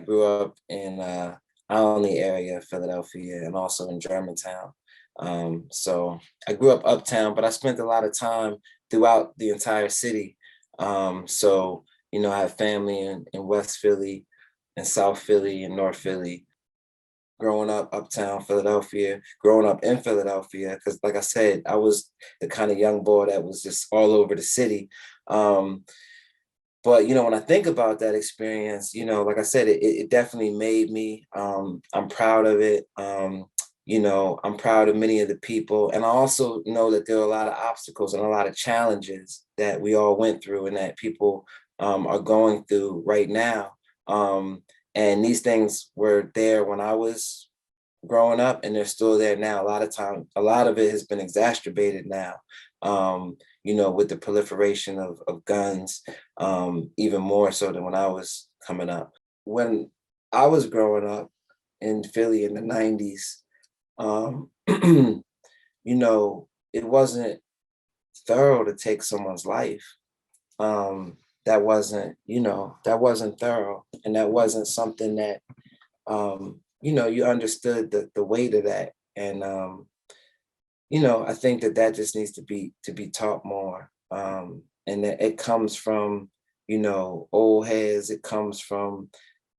grew up in Alny area, Philadelphia, and also in Germantown. So I grew up uptown, but I spent a lot of time throughout the entire city. So, I have family in West Philly and South Philly and North Philly. Growing up uptown Philadelphia, growing up in Philadelphia, because like I said, I was the kind of young boy that was just all over the city. Um, but when I think about that experience, like I said, it definitely made me. I'm proud of it. I'm proud of many of the people, and I also know that there are a lot of obstacles and a lot of challenges that we all went through, and that people are going through right now. And these things were there when I was growing up, and they're still there now. A lot of it has been exacerbated now. With the proliferation of guns, even more so than when I was coming up. When I was growing up in Philly in the 90s, um, it wasn't thorough to take someone's life. That wasn't thorough. And that wasn't something that, you understood the weight of that. And, I think that just needs to be taught more. And that it comes from, old heads, it comes from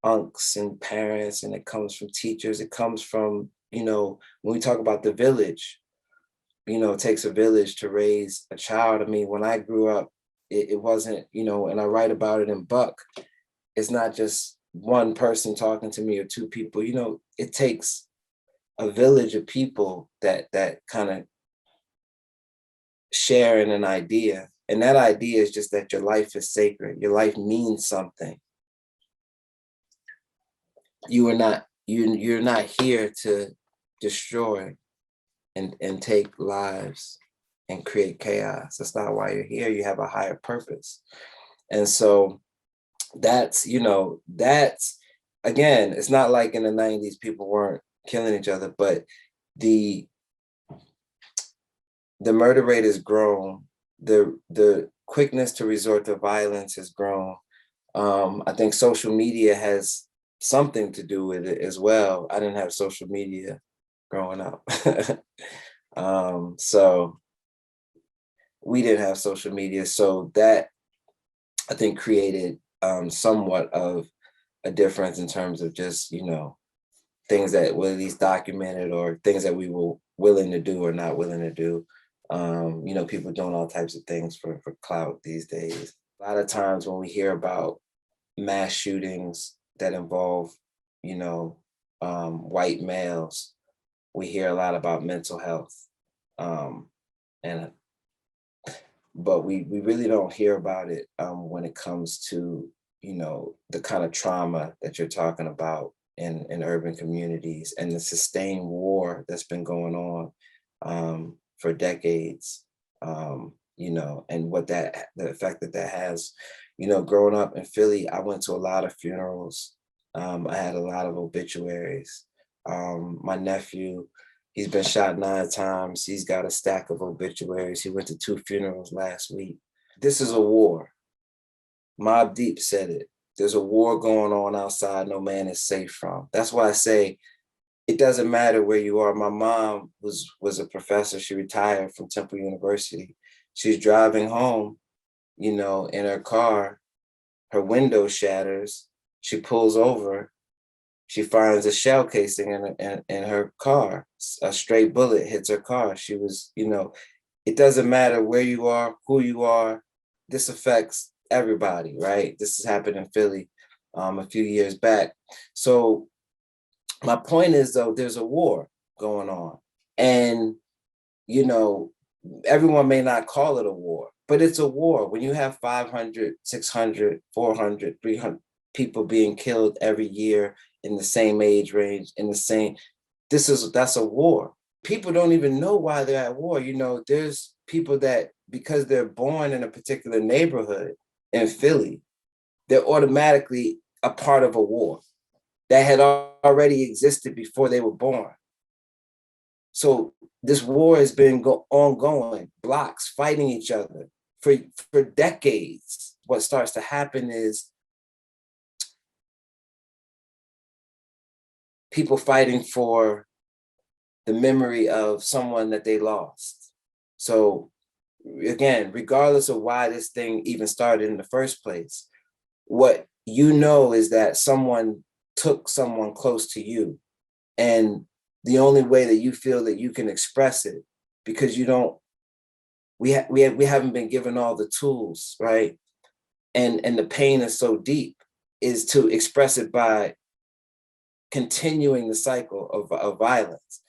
unks and parents, and it comes from teachers, it comes from, when we talk about the village, it takes a village to raise a child. I mean, when I grew up, it wasn't, and I write about it in Buck, it's not just one person talking to me or two people. It takes a village of people that kind of share in an idea. And that idea is just that your life is sacred. Your life means something. You're not here to destroy and take lives and create chaos. That's not why you're here. You have a higher purpose. And so that's again, it's not like in the 90s people weren't killing each other, but the murder rate has grown. The quickness to resort to violence has grown. I think social media has something to do with it as well. I didn't have social media growing up. So we didn't have social media. So that, I think, created somewhat of a difference in terms of just, things that were at least documented, or things that we were willing to do or not willing to do. People doing all types of things for clout these days. A lot of times when we hear about mass shootings that involve, white males, we hear a lot about mental health. And but we really don't hear about it when it comes to, the kind of trauma that you're talking about in urban communities, and the sustained war that's been going on for decades. And the effect that has. Growing up in Philly, I went to a lot of funerals. I had a lot of obituaries. My nephew, he's been shot 9 times. He's got a stack of obituaries. He went to 2 funerals last week. This is a war. Mobb Deep said it. There's a war going on outside no man is safe from. That's why I say it doesn't matter where you are. My mom was a professor. She retired from Temple University. She's driving home, in her car. Her window shatters. She pulls over. She finds a shell casing in her car. A stray bullet hits her car. She was, it doesn't matter where you are, who you are. This affects everybody, right? This has happened in Philly a few years back. So my point is, though, there's a war going on. And, everyone may not call it a war, but it's a war. When you have 500, 600, 400, 300 people being killed every year in the same age range, that's a war. People don't even know why they're at war. There's people that, because they're born in a particular neighborhood in Philly, they're automatically a part of a war that had already existed before they were born. So this war has been ongoing, blocks fighting each other for decades. What starts to happen is people fighting for the memory of someone that they lost. So again, regardless of why this thing even started in the first place, what you know is that someone took someone close to you. And the only way that you feel that you can express it, because you don't, we haven't been given all the tools, right? And the pain is so deep, is to express it by continuing the cycle of violence.